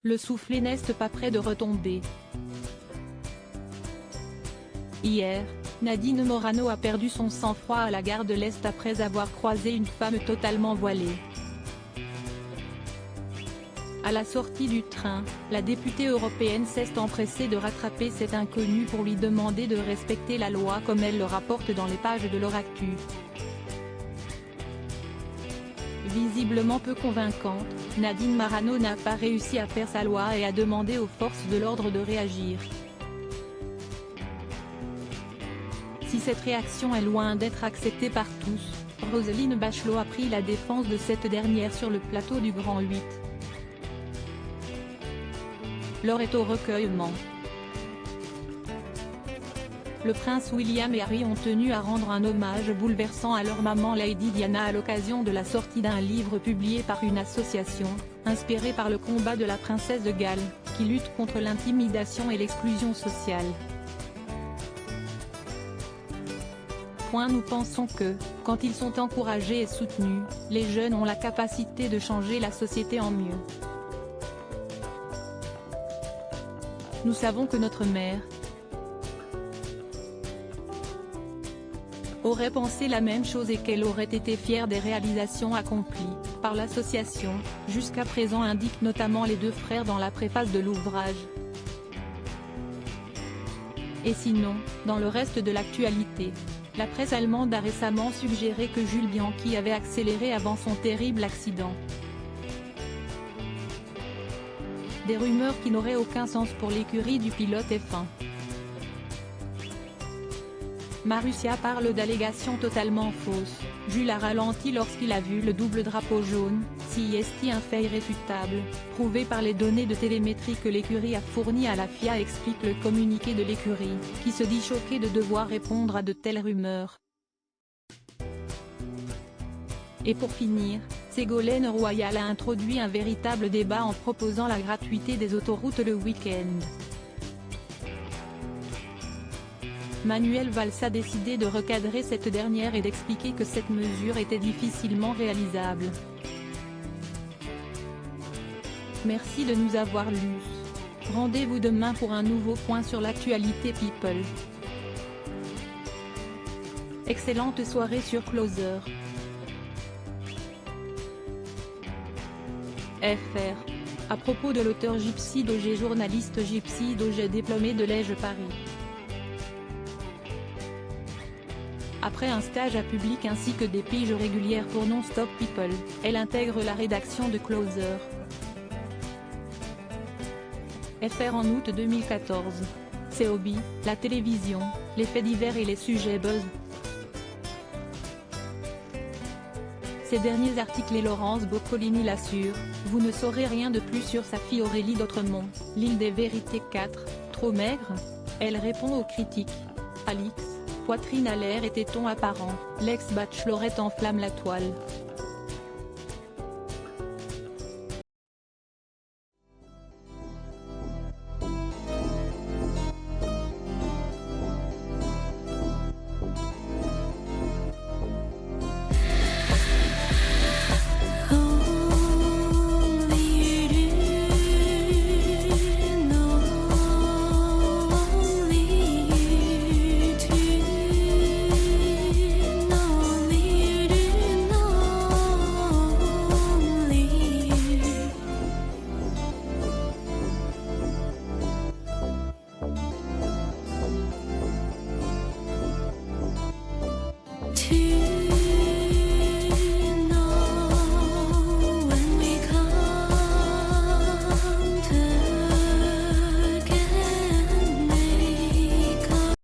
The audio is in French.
Le soufflet n'est pas près de retomber. Hier, Nadine Morano a perdu son sang-froid à la gare de l'Est après avoir croisé une femme totalement voilée. À la sortie du train, la députée européenne s'est empressée de rattraper cet inconnu pour lui demander de respecter la loi comme elle le rapporte dans les pages de l'Oractu. Visiblement peu convaincante, Nadine Morano n'a pas réussi à faire sa loi et a demandé aux forces de l'ordre de réagir. Si cette réaction est loin d'être acceptée par tous, Roselyne Bachelot a pris la défense de cette dernière sur le plateau du Grand 8. L'heure est au recueillement. Le prince William et Harry ont tenu à rendre un hommage bouleversant à leur maman Lady Diana à l'occasion de la sortie d'un livre publié par une association, inspiré par le combat de la princesse de Galles, qui lutte contre l'intimidation et l'exclusion sociale. Nous pensons que, quand ils sont encouragés et soutenus, les jeunes ont la capacité de changer la société en mieux. Nous savons que notre mère aurait pensé la même chose et qu'elle aurait été fière des réalisations accomplies par l'association, jusqu'à présent, indiquent notamment les deux frères dans la préface de l'ouvrage. Et sinon, dans le reste de l'actualité, la presse allemande a récemment suggéré que Jules Bianchi avait accéléré avant son terrible accident. Des rumeurs qui n'auraient aucun sens pour l'écurie du pilote F1. Marussia parle d'allégations totalement fausses. Jules a ralenti lorsqu'il a vu le double drapeau jaune, si est un fait irréfutable, prouvé par les données de télémétrie que l'écurie a fournies à la FIA, explique le communiqué de l'écurie, qui se dit choqué de devoir répondre à de telles rumeurs. Et pour finir, Ségolène Royal a introduit un véritable débat en proposant la gratuité des autoroutes le week-end. Manuel Valls a décidé de recadrer cette dernière et d'expliquer que cette mesure était difficilement réalisable. Merci de nous avoir lus. Rendez-vous demain pour un nouveau point sur l'actualité People. Excellente soirée sur Closer. FR. À propos de l'auteur Gypsy Dogé, journaliste Gypsy Dogé diplômé de l'EJ Paris. Après un stage à Public ainsi que des piges régulières pour Non-Stop People, elle intègre la rédaction de Closer. FR en août 2014. Ses hobbies, la télévision, les faits divers et les sujets buzz. Ces derniers articles et Laurence Boccolini l'assure, vous ne saurez rien de plus sur sa fille Aurélie d'Autremont, l'île des vérités 4, trop maigre? Elle répond aux critiques. Alix, poitrine à l'air et tétons apparents, l'ex-bachelorette enflamme la toile. To